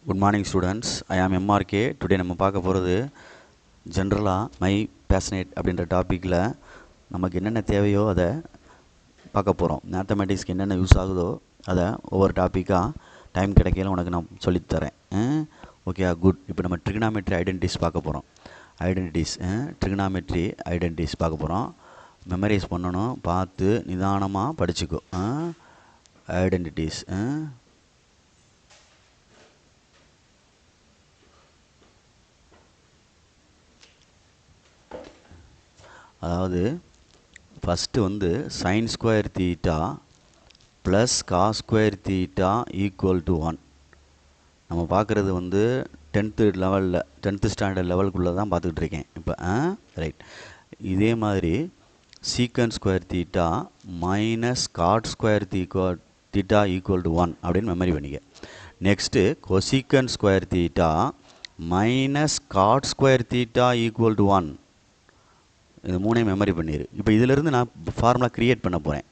Good morning students. I am MRK. Today நம்ம பார்க்க போகிறது ஜென்ரலாக மை பேஷனேட் அப்படின்ற டாப்பிக்கில் நமக்கு என்னென்ன தேவையோ அதை பார்க்க போகிறோம். மேத்தமெட்டிக்ஸ்க்கு என்னென்ன யூஸ் ஆகுதோ அதை ஒவ்வொரு டாப்பிக்காக டைம் கிடைக்கல உனக்கு நான் சொல்லித்தரேன். Okay good. இப்போ நம்ம ட்ரிகனாமெட்ரி ஐடென்டிட்டிஸ் பார்க்க போகிறோம். ட்ரிகனாமெட்ரி ஐடென்டிட்டிஸ் பார்க்க போகிறோம். மெமரைஸ் பண்ணணும், பார்த்து நிதானமாக படிச்சுக்கோ. ஐடென்டிட்டிஸ் அதாவது ஃபஸ்ட்டு வந்து sine square theta plus cos square theta equal to 1. நம்ம பார்க்குறது வந்து 10th ஸ்டாண்டர்ட் லெவலுக்குள்ளே தான் பார்த்துக்கிட்டு இருக்கேன் இப்போ. ரைட். இதே மாதிரி secant square theta minus God square theta equal to 1 அப்படின்னு மெமரி பண்ணிக்க. Next cosecant square theta minus God square theta equal to 1. இது மூணையும் மெமரி பண்ணிடு. இப்போ இதிலிருந்து நான் ஃபார்முலா க்ரியேட் பண்ண போகிறேன்.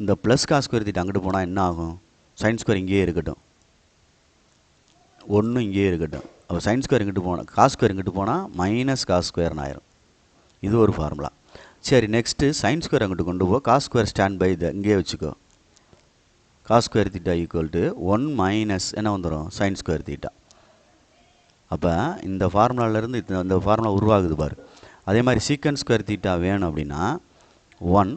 இந்த ப்ளஸ் காஸ் ஸ்கொயர் தீட்டா அங்கிட்டு போனால் என்ன ஆகும்? சைன் ஸ்கொயர் இங்கேயே இருக்கட்டும், ஒன்றும் இங்கேயே இருக்கட்டும். அப்போ சைன் ஸ்கொயர் இங்கிட்டு போனால் காஸ் ஸ்கொயர் இங்கிட்டு போனால் மைனஸ் காஸ் ஸ்கொயர்னு ஆயிரும். இது ஒரு ஃபார்முலா. சரி, நெக்ஸ்ட்டு சைன் ஸ்கொயர் அங்கிட்டு கொண்டு போ, காஸ் ஸ்கொயர் ஸ்டாண்ட் பை இதை இங்கேயே வச்சுக்கோ. Cos square theta equal to 1 minus என்ன வந்துடும்? Sine square theta. அப்போ இந்த ஃபார்முலாவிலேருந்து இந்த ஃபார்முலா உருவாகுது பாரு. அதே மாதிரி சீக்கண்ட் ஸ்கொயர் தீட்டா வேணும் அப்படின்னா 1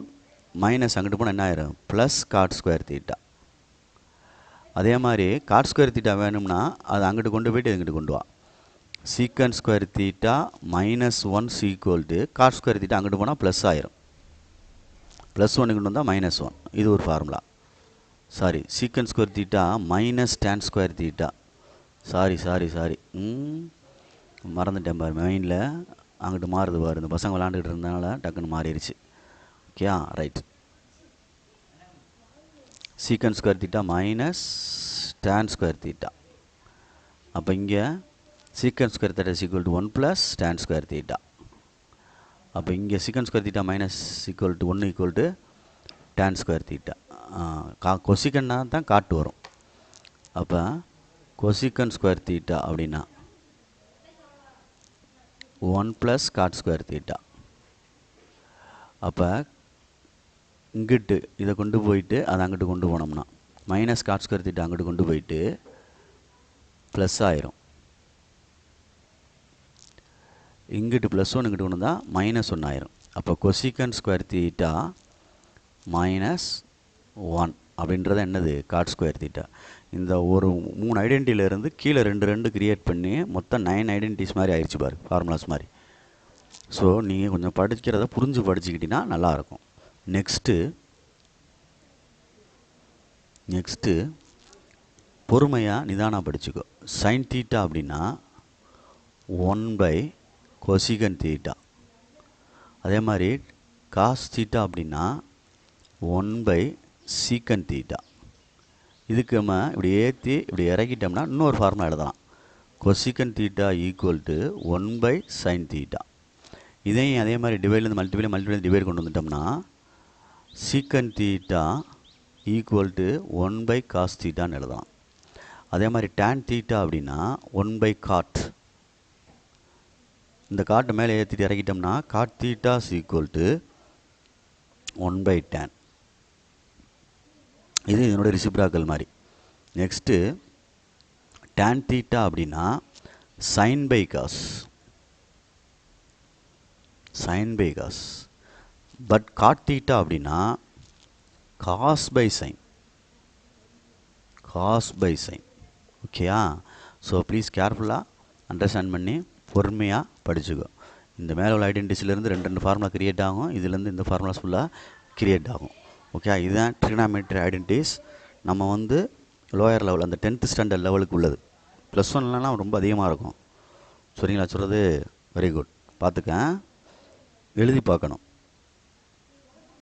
மைனஸ் அங்கிட்டு போனால் என்ன ஆயிரும்? Plus God square theta. அதே மாதிரி காட் ஸ்கொயர் தீட்டா வேணும்னா அது அங்கிட்டு கொண்டு போய்ட்டு இங்கிட்டு கொண்டு வா. Secant square theta minus 1 equal to God square theta அங்கிட்டு போனால் ப்ளஸ் ஆயிரும். ப்ளஸ் 1 இங்கிட்டு வந்தால் மைனஸ் 1. இது ஒரு formula. Sorry, secant square theta minus tan square theta. Sorry மறந்துட்டேன் பாரு, மைண்டில் அங்கிட்டு மாறுது பாரு. இந்த பசங்க விளாண்டுக்கிட்டு இருந்தனால டக்குன்னு மாறிடுச்சு. Okay right. Secant square theta minus tan square theta. அப்போ இங்கே secant square theta equal to 1 plus tan square theta. அப்போ இங்கே secant square theta minus equal to 1 equal to tan square theta. கொசிக்கன்னா தான் காட்டு வரும். அப்போ கொசிக்கண்ட் ஸ்கொயர் தீட்டா அப்படின்னா 1 ப்ளஸ் காட் ஸ்கொயர் தீட்டா. அப்போ இங்கிட்டு இதை கொண்டு போயிட்டு அதை அங்கிட்டு கொண்டு போனோம்னா மைனஸ் காட் ஸ்கொயர் தீட்டா அங்கிட்டு கொண்டு போயிட்டு ப்ளஸ் ஆயிரும். இங்கிட்டு ப்ளஸ் 1 இங்கிட்டு கொண்டு வந்தால் மைனஸ் 1 ஆயிரும். அப்போ கொசிக்கண்ட் ஸ்கொயர் தீட்டா மைனஸ் 1 அப்படின்றது என்னது? God square theta. இந்த ஒரு 3 ஐடென்டிட்டியிலேருந்து கீழே 2 கிரியேட் பண்ணி மொத்தம் 9 ஐடென்டிட்டிஸ் மாதிரி ஆயிடுச்சு பாரு, ஃபார்முலாஸ் மாதிரி. ஸோ நீங்கள் கொஞ்சம் படிக்கிறத புரிஞ்சு படிச்சுக்கிட்டிங்கன்னா நல்லாயிருக்கும். நெக்ஸ்ட்டு பொறுமையாக நிதானம் படிச்சுக்கோ. சைன் தீட்டா அப்படின்னா 1 பை கொசிகன் தீட்டா. அதே மாதிரி காஸ் தீட்டா அப்படின்னா 1 பை சீக்கன் தீட்டா. இதுக்கு நம்ம இப்படி ஏற்றி இப்படி இறக்கிட்டோம்னா இன்னொரு ஃபார்முலா எழுதலாம். Cosecant theta equal to 1 by sine theta. இதையும் அதே மாதிரி டிவைட்லேருந்து மல்டிப்ளை டிவைட் கொண்டு வந்துட்டோம்னா secant theta equal to 1 by cos தீட்டான்னு எழுதலாம். அதே மாதிரி டேன் தீட்டா அப்படின்னா 1 பை காட். இந்த காட்டை மேலே ஏற்றிட்டு இறக்கிட்டோம்னா cot theta equal to 1 by tan. இது இதனுடைய ரிசிப்ராக்கல் மாதிரி. நெக்ஸ்ட்டு டேன் தீட்டா அப்படின்னா sine by cos. But cot theta அப்படின்னா காஸ் பை சைன். ஓகேயா? ஸோ ப்ளீஸ் கேர்ஃபுல்லாக அண்டர்ஸ்டாண்ட் பண்ணி பொறுமையாக படிச்சுக்கோ. இந்த மேலே உள்ள ஐடென்டிட்டிஸ்லேருந்து 2 ஃபார்முலா க்ரியேட் ஆகும், இதுலேருந்து இந்த ஃபார்முலாஸ் ஃபுல்லாக க்ரியேட் ஆகும். ஓகே, இதுதான் ட்ரிகனாமெட்ரி ஐடென்டிட்டிஸ். நம்ம வந்து லோயர் லெவல் அந்த 10th ஸ்டாண்டர்ட் லெவலுக்கு உள்ளது. ப்ளஸ் 1லலாம் ரொம்ப அதிகமாக இருக்கும். சரிங்களா? சொல்கிறது வெரி குட். பார்த்துக்க, எழுதி பார்க்கணும்.